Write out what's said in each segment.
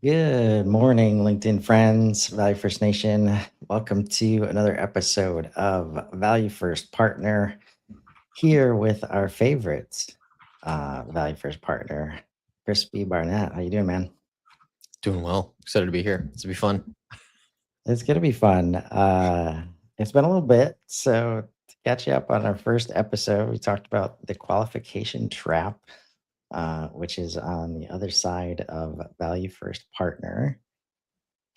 Good morning, LinkedIn friends, Value First Nation. Welcome to another episode of Value First Partner. Here with our favorite Value First Partner, Crispy Barnett. How you doing, man? Doing well. Excited to be here. This will be fun. It's gonna be fun. It's been a little bit, so to catch you up on our first episode, we talked about the qualification trap, which is on the other side of Value First Partner.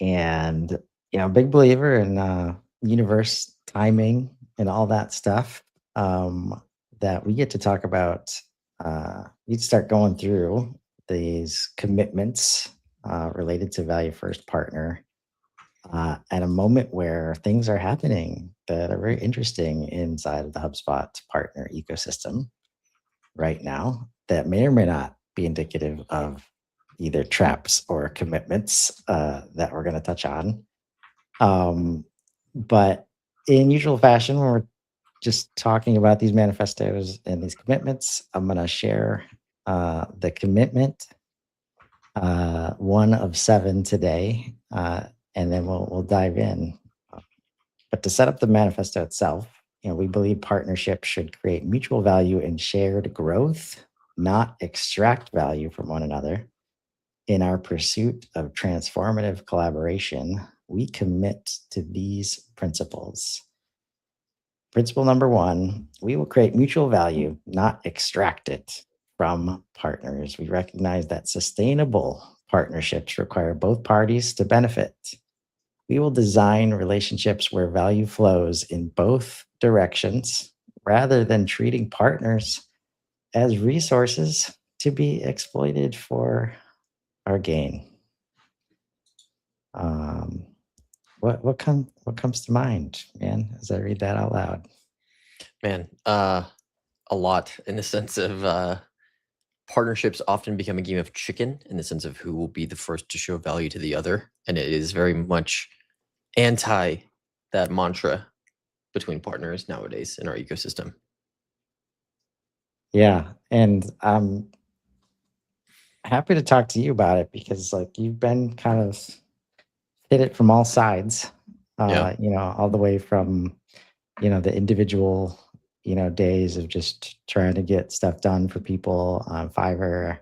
And big believer in universe timing and all that stuff, that we get to talk about. We start going through these commitments related to Value First Partner at a moment where things are happening that are very interesting inside of the HubSpot partner ecosystem right now that may or may not be indicative of either traps or commitments that we're going to touch on. But in usual fashion, when we're just talking about these manifestos and these commitments, I'm going to share the commitment, one of 7 today, and then we'll dive in. But to set up the manifesto itself, we believe partnerships should create mutual value and shared growth, not extract value from one another. In our pursuit of transformative collaboration, we commit to these principles. Principle number 1, we will create mutual value, not extract it from partners. We recognize that sustainable partnerships require both parties to benefit. We will design relationships where value flows in both directions rather than treating partners as resources to be exploited for our gain. Um, what comes to mind, man, as I read that out loud? Man, a lot in the sense of partnerships often become a game of chicken in the sense of who will be the first to show value to the other. And it is very much anti that mantra between partners nowadays in our ecosystem. Yeah, and I'm happy to talk to you about it because, like, you've been kind of hit it from all sides. Yeah. All the way from the individual days of just trying to get stuff done for people on Fiverr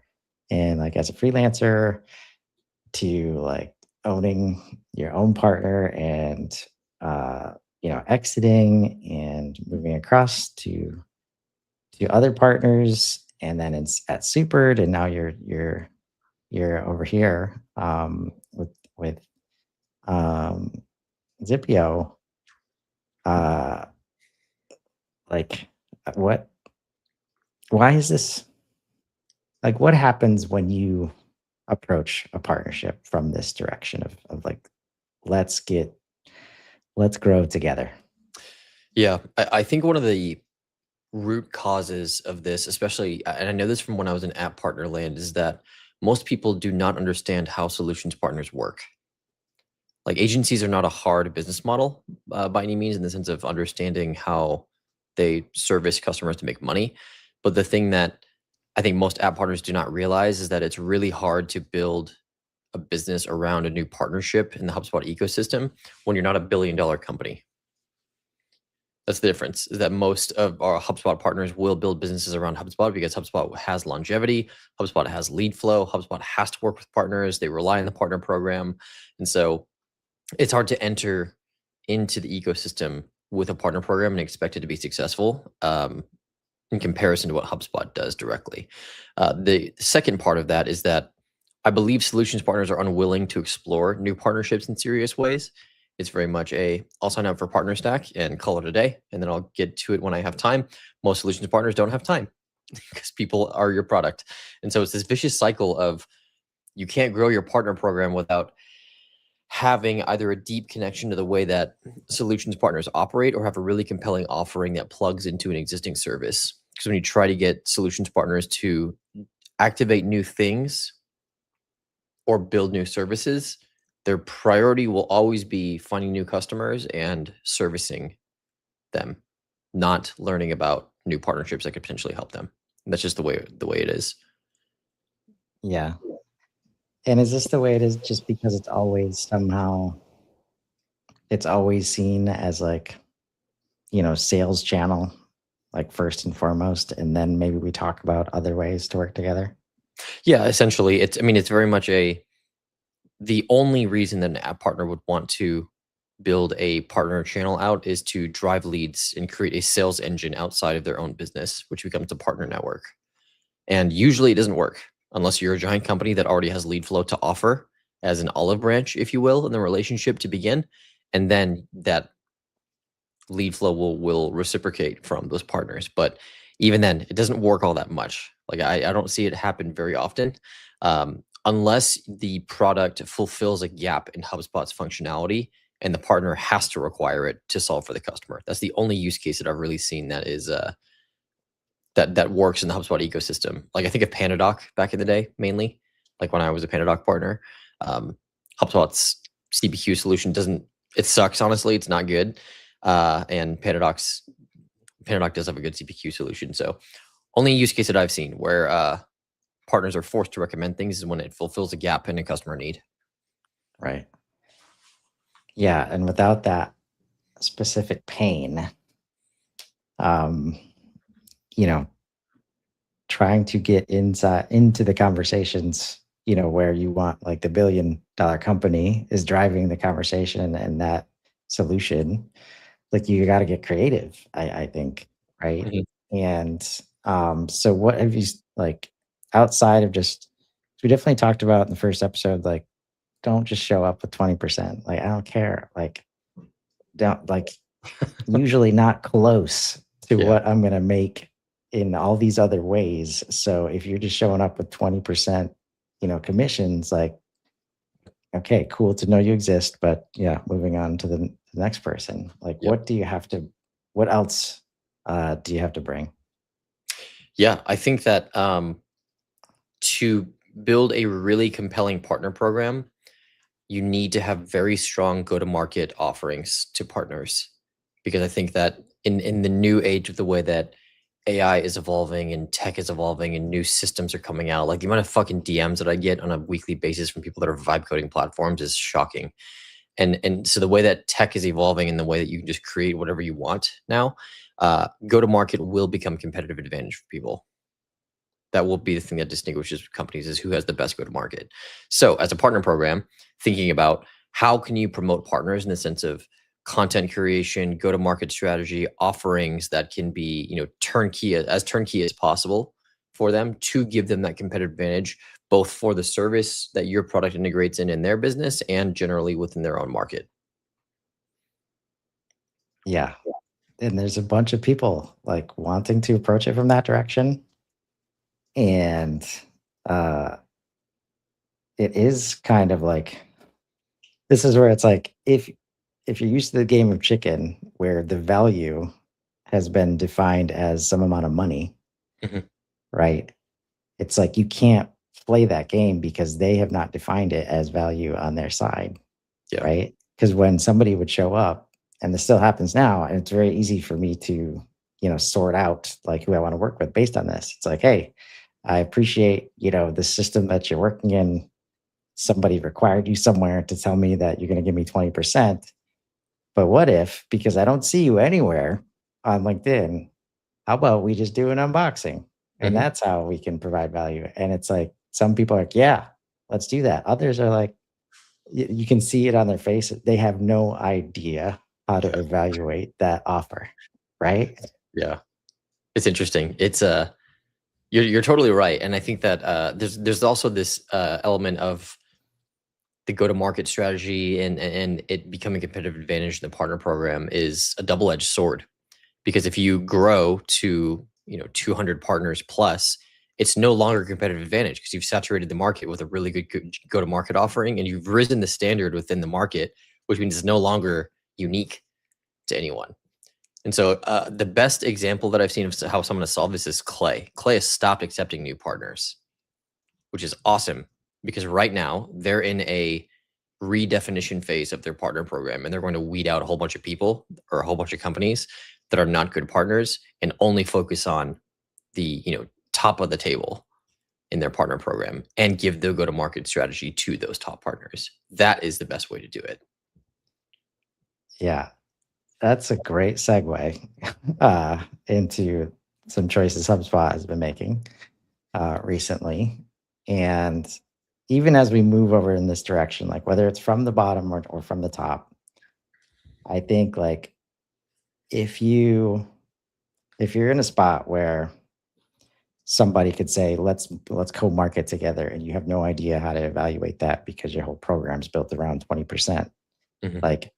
and like as a freelancer to like owning your own partner and exiting and moving across to other partners, and then it's at Supered, and now you're over here with um, Zipio. Uh, like, what? Why is this? Like, what happens when you approach a partnership from this direction of like, let's grow together? Yeah. I think one of the root causes of this, especially, and I know this from when I was in app partner land, is that most people do not understand how solutions partners work. Like agencies are not a hard business model by any means in the sense of understanding how they service customers to make money. But the thing that I think most app partners do not realize is that it's really hard to build a business around a new partnership in the HubSpot ecosystem when you're not a billion-dollar company. That's the difference, is that most of our HubSpot partners will build businesses around HubSpot because HubSpot has longevity, HubSpot has lead flow, HubSpot has to work with partners, they rely on the partner program. And so it's hard to enter into the ecosystem with a partner program and expect it to be successful in comparison to what HubSpot does directly. The second part of that is that I believe solutions partners are unwilling to explore new partnerships in serious ways. It's very much I'll sign up for Partner Stack and call it a day, and then I'll get to it when I have time. Most solutions partners don't have time because people are your product. And so it's this vicious cycle of you can't grow your partner program without having either a deep connection to the way that solutions partners operate or have a really compelling offering that plugs into an existing service. Because when you try to get solutions partners to activate new things or build new services, their priority will always be finding new customers and servicing them, not learning about new partnerships that could potentially help them. And that's just the way it is. Yeah. And is this the way it is just because it's always seen as like, sales channel, like first and foremost, and then maybe we talk about other ways to work together? Yeah, essentially, it's very much the only reason that an app partner would want to build a partner channel out is to drive leads and create a sales engine outside of their own business, which becomes a partner network. And usually it doesn't work unless you're a giant company that already has lead flow to offer as an olive branch, if you will, in the relationship to begin. And then that lead flow will reciprocate from those partners. But even then, it doesn't work all that much. Like I don't see it happen very often, unless the product fulfills a gap in HubSpot's functionality and the partner has to require it to solve for the customer. That's the only use case that I've really seen that is that works in the HubSpot ecosystem. Like I think of Pandadoc back in the day, mainly, like when I was a Pandadoc partner. HubSpot's CPQ solution it sucks, honestly. It's not good. And Pandadoc does have a good CPQ solution. So only use case that I've seen where partners are forced to recommend things is when it fulfills a gap in a customer need. Right. Yeah. And without that specific pain, trying to get into the conversations, where you want like the $1 billion company is driving the conversation and that solution, like you got to get creative, I think. Right. Mhm. And so what have you like outside of just, we definitely talked about in the first episode, like, don't just show up with 20%. Like, I don't care. Like, don't like, usually not close to Yeah. what I'm going to make in all these other ways. So if you're just showing up with 20%, commissions, like, okay, cool to know you exist, but yeah, moving on to the next person. Like, Yep. what else do you have to bring? Yeah, I think that to build a really compelling partner program, you need to have very strong go-to-market offerings to partners. Because I think that in the new age of the way that AI is evolving and tech is evolving and new systems are coming out, like the amount of fucking DMs that I get on a weekly basis from people that are vibe coding platforms is shocking. And so the way that tech is evolving and the way that you can just create whatever you want now, go-to-market will become competitive advantage for people. That will be the thing that distinguishes companies is who has the best go-to-market. So as a partner program, thinking about how can you promote partners in the sense of content creation, go-to-market strategy, offerings that can be, turnkey as possible for them to give them that competitive advantage, both for the service that your product integrates in their business and generally within their own market. Yeah. And there's a bunch of people like wanting to approach it from that direction. And it is kind of like, this is where it's like, if you're used to the game of chicken where the value has been defined as some amount of money, Mhm. right? It's like you can't play that game because they have not defined it as value on their side, Yeah. right? Because when somebody would show up, and this still happens now, and it's very easy for me to, sort out like who I want to work with based on this. It's like, hey, I appreciate, the system that you're working in. Somebody required you somewhere to tell me that you're going to give me 20%. But what if, because I don't see you anywhere on LinkedIn, how about we just do an unboxing? And Mhm. that's how we can provide value. And it's like, some people are like, yeah, let's do that. Others are like, you can see it on their face. They have no idea how to Yeah. evaluate that offer. Right. Yeah. It's interesting. You're totally right. And I think that there's also this element of the go-to-market strategy and it becoming a competitive advantage in the partner program is a double-edged sword. Because if you grow to 200 partners plus, it's no longer a competitive advantage because you've saturated the market with a really good go-to-market offering and you've risen the standard within the market, which means it's no longer unique to anyone. And so the best example that I've seen of how someone has solved this is Clay. Clay has stopped accepting new partners, which is awesome because right now they're in a redefinition phase of their partner program and they're going to weed out a whole bunch of people or a whole bunch of companies that are not good partners and only focus on the top of the table. in their partner program and give the go-to-market strategy to those top partners. That is the best way to do it. Yeah, that's a great segue into some choices HubSpot has been making recently. And even as we move over in this direction, like whether it's from the bottom or from the top, I think like if you're in a spot where somebody could say, let's co-market together, and you have no idea how to evaluate that because your whole program's built around 20%. Mhm. Like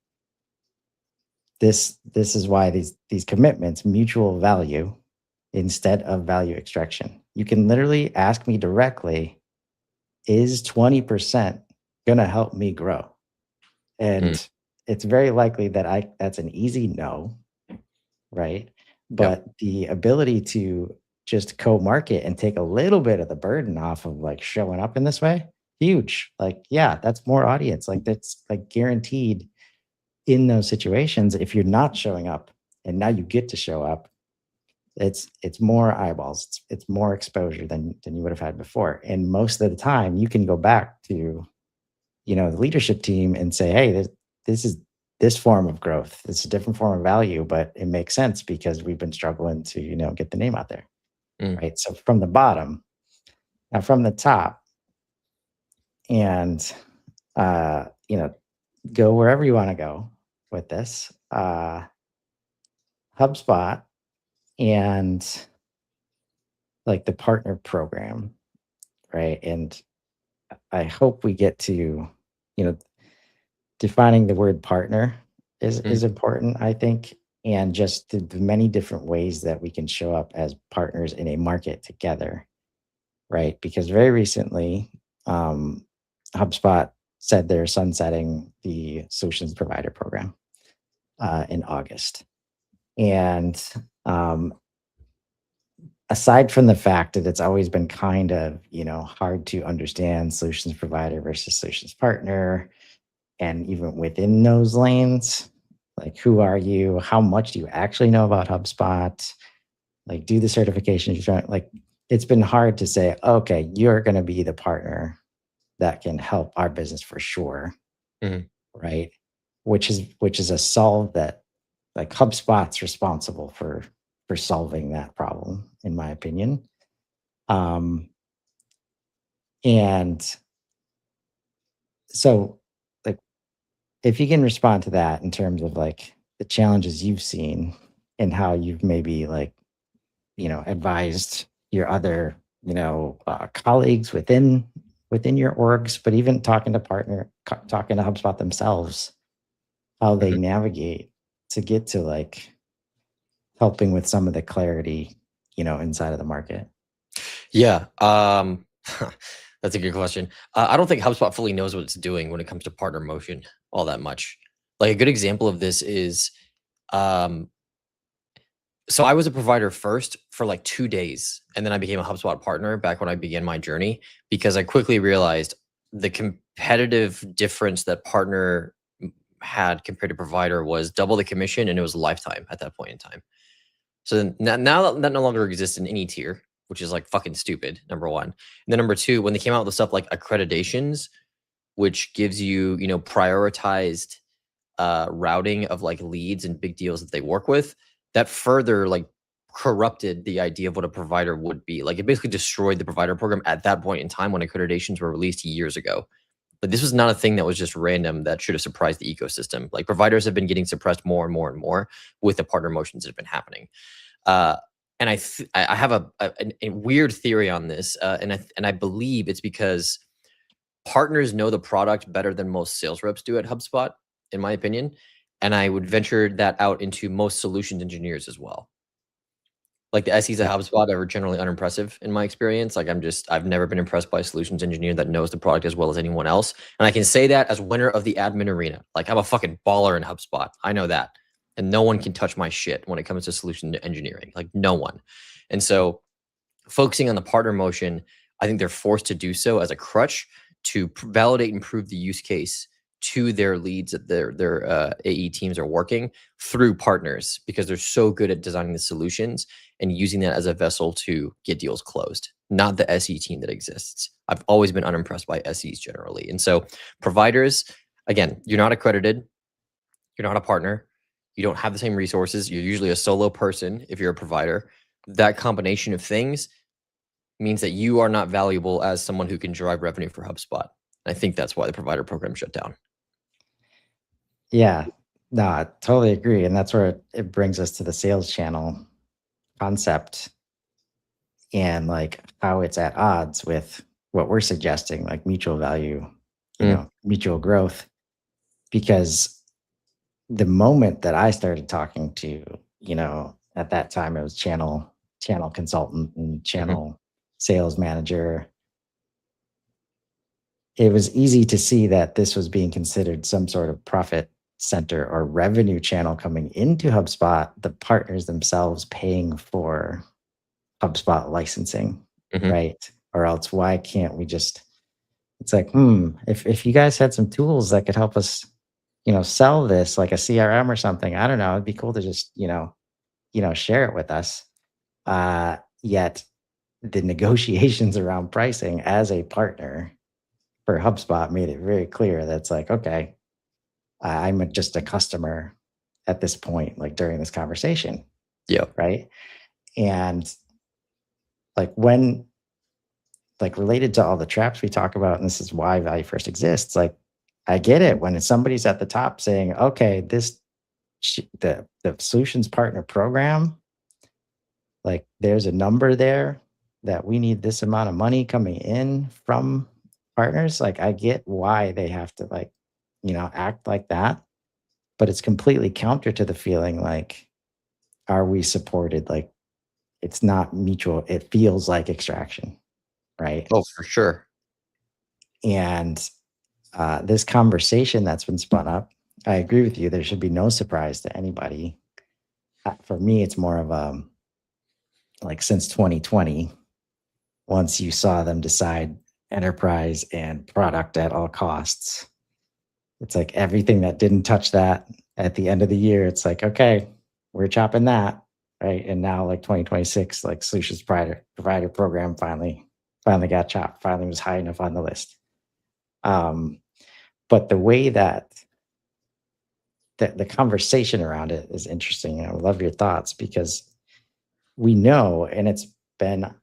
this is why these commitments, mutual value instead of value extraction. You can literally ask me directly, is 20% gonna help me grow? Mm. And it's very likely that that's an easy no, right? Yep. But the ability to just co-market and take a little bit of the burden off of like showing up in this way, huge. Like, yeah, that's more audience. Like that's like guaranteed in those situations. If you're not showing up and now you get to show up, it's more eyeballs, it's more exposure than you would have had before. And most of the time you can go back to, the leadership team and say, hey, this is this form of growth. It's a different form of value, but it makes sense because we've been struggling to, get the name out there. Mm. Right. So from the bottom, now from the top, and go wherever you want to go with this. HubSpot and like the partner program, right? And I hope we get to, defining the word partner is important, I think, and just the many different ways that we can show up as partners in a market together, right? Because very recently, HubSpot said they're sunsetting the solutions provider program in August, and aside from the fact that it's always been kind of hard to understand solutions provider versus solutions partner, and even within those lanes, like who are you, how much do you actually know about HubSpot, like do the certifications you're trying, like it's been hard to say, okay, you're going to be the partner that can help our business for sure. Mhm. Right, which is a solve that like HubSpot's responsible for solving that problem, in my opinion. And so like if you can respond to that in terms of like the challenges you've seen and how you've maybe like advised your other colleagues within your orgs, but even talking to talking to HubSpot themselves, how they Mhm. navigate to get to like helping with some of the clarity inside of the market. Yeah. That's a good question. I don't think HubSpot fully knows what it's doing when it comes to partner motion all that much. Like a good example of this is, um, so I was a provider first for like 2 days, and then I became a HubSpot partner back when I began my journey because I quickly realized the competitive difference that partner had compared to provider was double the commission, and it was a lifetime at that point in time. So then now that no longer exists in any tier, which is like fucking stupid, number one. And then number two, when they came out with stuff like accreditations, which gives you, prioritized routing of like leads and big deals that they work with, that further like corrupted the idea of what a provider would be. Like it basically destroyed the provider program at that point in time when accreditations were released years ago. But this was not a thing that was just random that should have surprised the ecosystem. Like providers have been getting suppressed more and more and more with the partner motions that have been happening. Uh, and I have a weird theory on this, and I believe it's because partners know the product better than most sales reps do at HubSpot, in my opinion. And I would venture that out into most solutions engineers as well. Like the SEs at Yeah. HubSpot are generally unimpressive in my experience. Like I've never been impressed by a solutions engineer that knows the product as well as anyone else. And I can say that as winner of the admin arena. Like I'm a fucking baller in HubSpot. I know that. And no one can touch my shit when it comes to solution engineering. Like no one. And so focusing on the partner motion, I think they're forced to do so as a crutch to validate and prove the use case to their leads that their AE teams are working through partners because they're so good at designing the solutions and using that as a vessel to get deals closed, not the SE team that exists. I've always been unimpressed by SEs generally. And so providers, again, you're not accredited, you're not a partner, you don't have the same resources, you're usually a solo person if you're a provider. That combination of things means that you are not valuable as someone who can drive revenue for HubSpot. I think that's why the provider program shut down. Yeah, no, I totally agree. And that's where it brings us to the sales channel concept and like how it's at odds with what we're suggesting, like mutual value, mutual growth. Because the moment that I started talking to, at that time it was channel consultant and channel sales manager, it was easy to see that this was being considered some sort of profit center or revenue channel coming into HubSpot, the partners themselves paying for HubSpot licensing, right? Or else why can't we just, it's like, if you guys had some tools that could help us, sell this like a CRM or something, I don't know, it'd be cool to just, share it with us. Yet the negotiations around pricing as a partner for HubSpot made it very clear that it's like, okay, I'm just a customer at this point, like during this conversation. Yeah. Right. And like when, like related to all the traps we talk about, and this is why Value First exists, like I get it when somebody's at the top saying, okay, the solutions partner program, like there's a number there that we need this amount of money coming in from partners. Like I get why they have to like, act like that, but it's completely counter to the feeling like, are we supported? Like it's not mutual. It feels like extraction, right? Oh, for sure. And this conversation that's been spun up, I agree with you. There should be no surprise to anybody. For me, it's more of a like since 2020, once you saw them decide enterprise and product at all costs, it's like everything that didn't touch that at the end of the year, it's like, okay, we're chopping that, right? And now like 2026, like solutions provider program finally got chopped, finally was high enough on the list. But the way that the conversation around it is interesting. I love your thoughts because we know, and it's been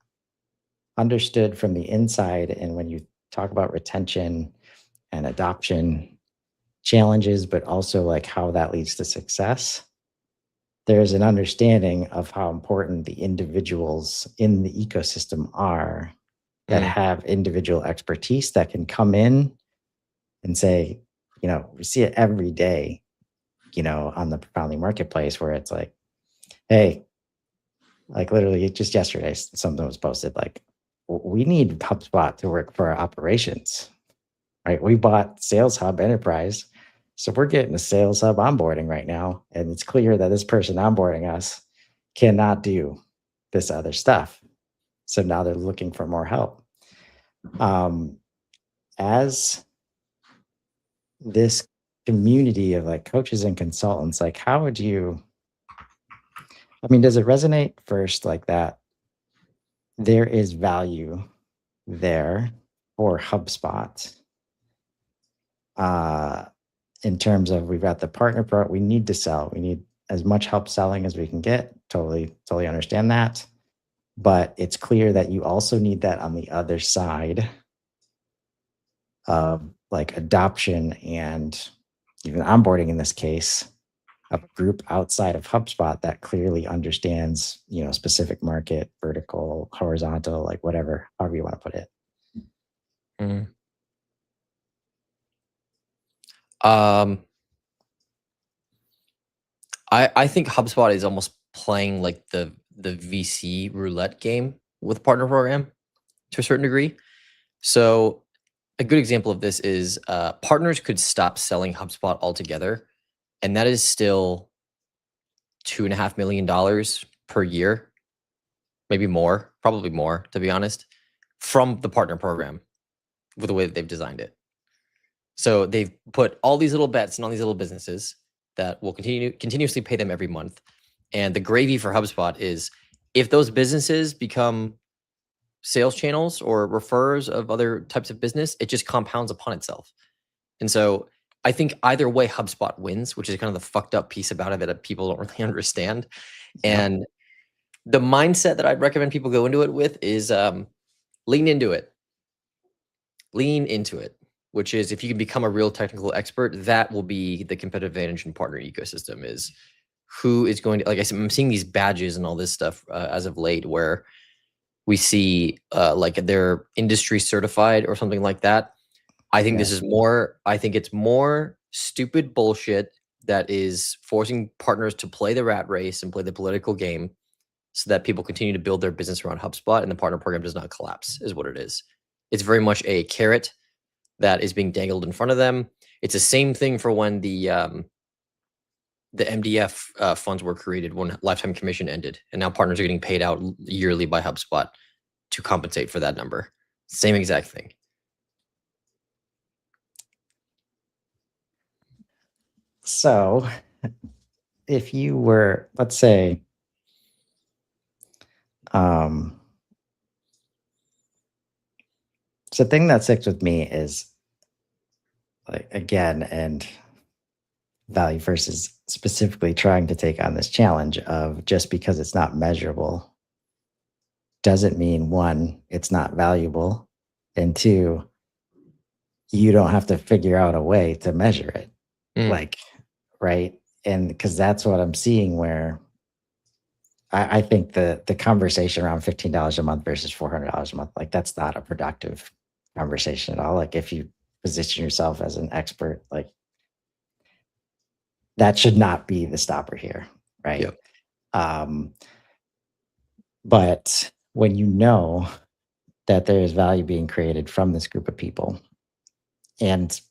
understood from the inside. And when you talk about retention and adoption challenges, but also like how that leads to success, there's an understanding of how important the individuals in the ecosystem are that have individual expertise that can come in and say, we see it every day, on the Profoundly marketplace where it's like, hey, like literally just yesterday, something was posted like, we need HubSpot to work for our operations, right? We bought Sales Hub Enterprise. So we're getting a Sales Hub onboarding right now. And it's clear that this person onboarding us cannot do this other stuff. So now they're looking for more help. As this community of like coaches and consultants, like how would you, does it resonate first like that? There is value there for HubSpot in terms of we've got the partner part, we need to sell. We need as much help selling as we can get. Totally understand that. But it's clear that you also need that on the other side of like adoption and even onboarding in this case, a group outside of HubSpot that clearly understands, specific market, vertical, horizontal, like whatever, however you want to put it. I think HubSpot is almost playing like the VC roulette game with partner program to a certain degree. So a good example of this is partners could stop selling HubSpot altogether, and that is still $2.5 million per year, maybe more, probably more, to be honest, from the partner program with the way that they've designed it. So they've put all these little bets in all these little businesses that will continuously pay them every month. And the gravy for HubSpot is if those businesses become sales channels or refers of other types of business, it just compounds upon itself. And so I think either way, HubSpot wins, which is kind of the fucked up piece about it that people don't really understand. Yep. And the mindset that I'd recommend people go into it with is lean into it. Lean into it, which is if you can become a real technical expert, that will be the competitive advantage in partner ecosystem is who is going to, like I said, I'm seeing these badges and all this stuff as of late where we see like they're industry certified or something like that. I think this is more, I think it's more stupid bullshit that is forcing partners to play the rat race and play the political game so that people continue to build their business around HubSpot and the partner program does not collapse is what it is. It's very much a carrot that is being dangled in front of them. It's the same thing for when the MDF funds were created when lifetime commission ended, and now partners are getting paid out yearly by HubSpot to compensate for that number. Same exact thing. So if you were, let's say, so the thing that sticks with me is like, again, and Value-First is specifically trying to take on this challenge of just because it's not measurable doesn't mean, one, it's not valuable, and two, you don't have to figure out a way to measure it. Like, right? And because that's what I'm seeing where I think the conversation around $15 a month versus $400 a month, like that's not a productive conversation at all. Like if you position yourself as an expert, like that should not be the stopper here, right? Yep. But when you know that there is value being created from this group of people and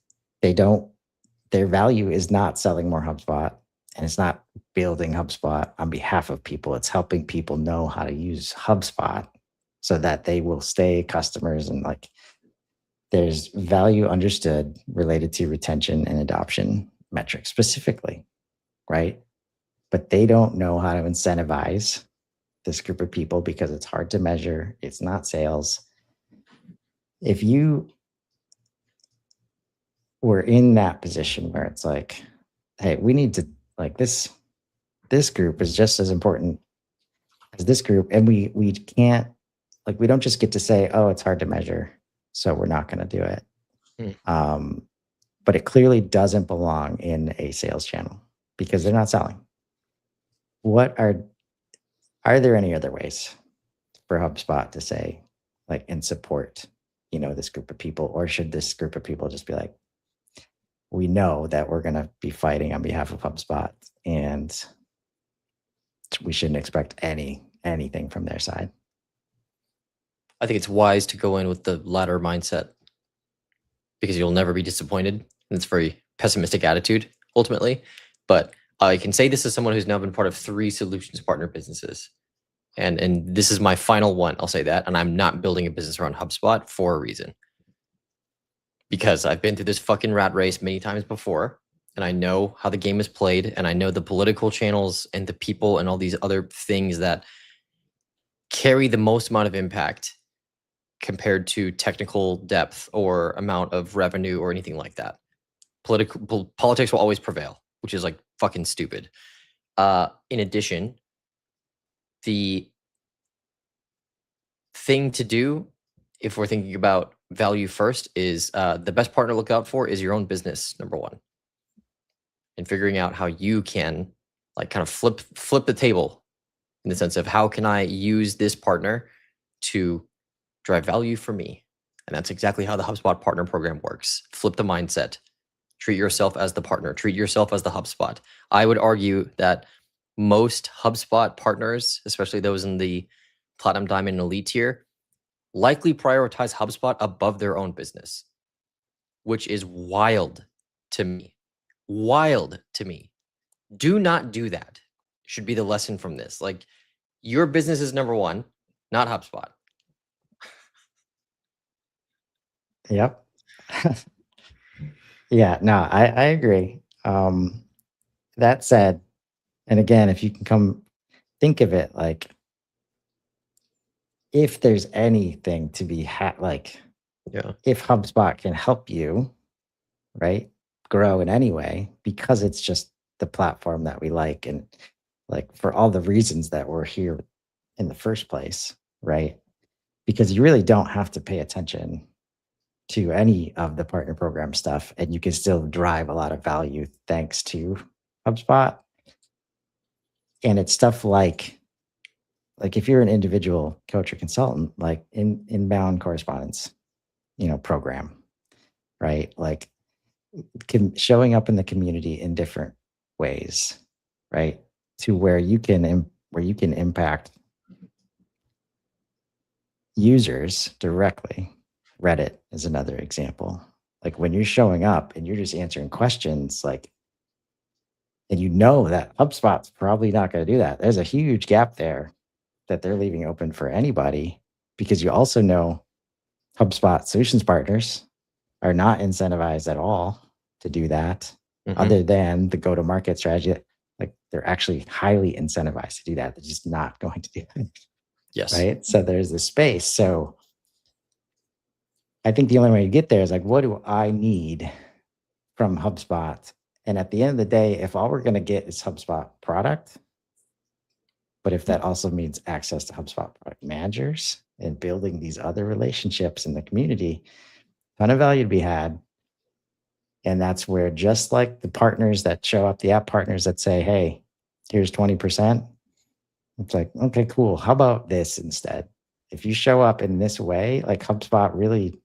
their value is not selling more HubSpot and it's not building HubSpot on behalf of people. It's helping people know how to use HubSpot so that they will stay customers, and like there's value understood related to retention and adoption metrics specifically, right? But they don't know how to incentivize this group of people because it's hard to measure. It's not sales. If you were in that position where it's like, hey, we need to, like, this group is just as important as this group, and we can't, like, we don't just get to say, oh, it's hard to measure, so we're not going to do it. But it clearly doesn't belong in a sales channel because they're not selling. Are there any other ways for HubSpot to say, like, and support, this group of people? Or should this group of people just be like, we know that we're going to be fighting on behalf of HubSpot and we shouldn't expect anything from their side? I think it's wise to go in with the latter mindset because you'll never be disappointed. And it's a very pessimistic attitude ultimately. But I can say this as someone who's now been part of 3 solutions partner businesses. And this is my final one, I'll say that. And I'm not building a business around HubSpot for a reason. Because I've been through this fucking rat race many times before. And I know how the game is played. And I know the political channels and the people and all these other things that carry the most amount of impact compared to technical depth or amount of revenue or anything like that. Politics will always prevail, which is like fucking stupid. In addition, the thing to do if we're thinking about value first is the best partner to look out for is your own business, number one. And figuring out how you can like kind of flip the table in the sense of how can I use this partner to drive value for me? And that's exactly how the HubSpot partner program works. Flip the mindset. Treat yourself as the partner. Treat yourself as the HubSpot. I would argue that most HubSpot partners, especially those in the Platinum, Diamond, and Elite tier, likely prioritize HubSpot above their own business, which is wild to me. Wild to me. Do not do that. Should be the lesson from this. Like, your business is number one, not HubSpot. Yep. Yeah, no, I agree. That said, and again, if you can come think of it like if there's anything to be like, Yeah. if HubSpot can help you, right, grow in any way, because it's just the platform that we like, and like for all the reasons that we're here in the first place, right? Because you really don't have to pay attention to any of the partner program stuff, and you can still drive a lot of value thanks to HubSpot. And it's stuff like if you're an individual coach or consultant, like inbound correspondence, program, right? Like showing up in the community in different ways, right? To where you can impact users directly. Reddit is another example. Like when you're showing up and you're just answering questions, like, and that HubSpot's probably not going to do that. There's a huge gap there that they're leaving open for anybody, because you also know HubSpot solutions partners are not incentivized at all to do that, other than the go-to-market strategy. Like they're actually highly incentivized to do that. They're just not going to do it. Yes. Right. So there's this space. So I think the only way to get there is like, what do I need from HubSpot? And at the end of the day, if all we're going to get is HubSpot product, but if that also means access to HubSpot product managers and building these other relationships in the community, ton of value to be had. And that's where, just like the partners that show up, the app partners that say, hey, here's 20%. It's like, okay, cool. How about this instead? If you show up in this way, like HubSpot really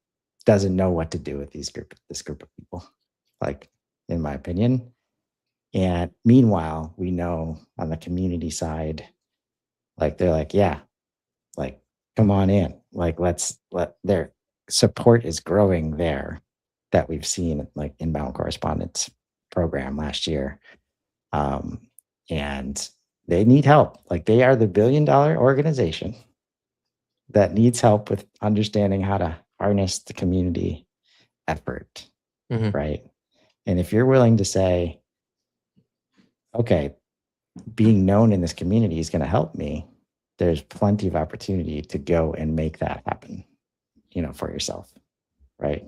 doesn't know what to do with this group of people, like, in my opinion. And meanwhile, we know on the community side, like they're like, yeah, like, come on in. Like, their support is growing there, that we've seen like inbound correspondence program last year. And they need help. Like they are the $1 billion organization that needs help with understanding how to harness the community effort. Right. And if you're willing to say, okay, being known in this community is going to help me, there's plenty of opportunity to go and make that happen, for yourself. Right.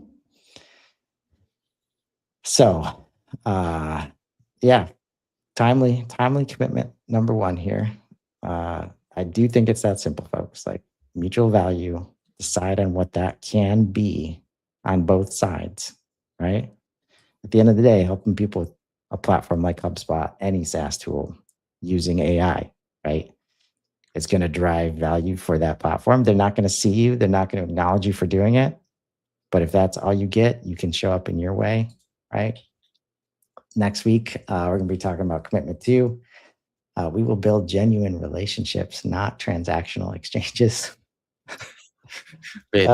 So, yeah, timely commitment, number one here. I do think it's that simple, folks. Like mutual value, decide on what that can be on both sides, right? At the end of the day, helping people with a platform like HubSpot, any SaaS tool using AI, right? It's going to drive value for that platform. They're not going to see you. They're not going to acknowledge you for doing it. But if that's all you get, you can show up in your way, right? Next week, we're going to be talking about commitment 2. We will build genuine relationships, not transactional exchanges. So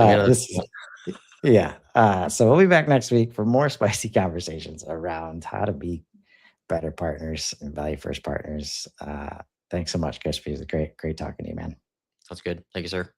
we'll be back next week for more spicy conversations around how to be better partners and value-first partners. Thanks so much, Chris. It was great talking to you, man. Sounds good. Thank you, sir.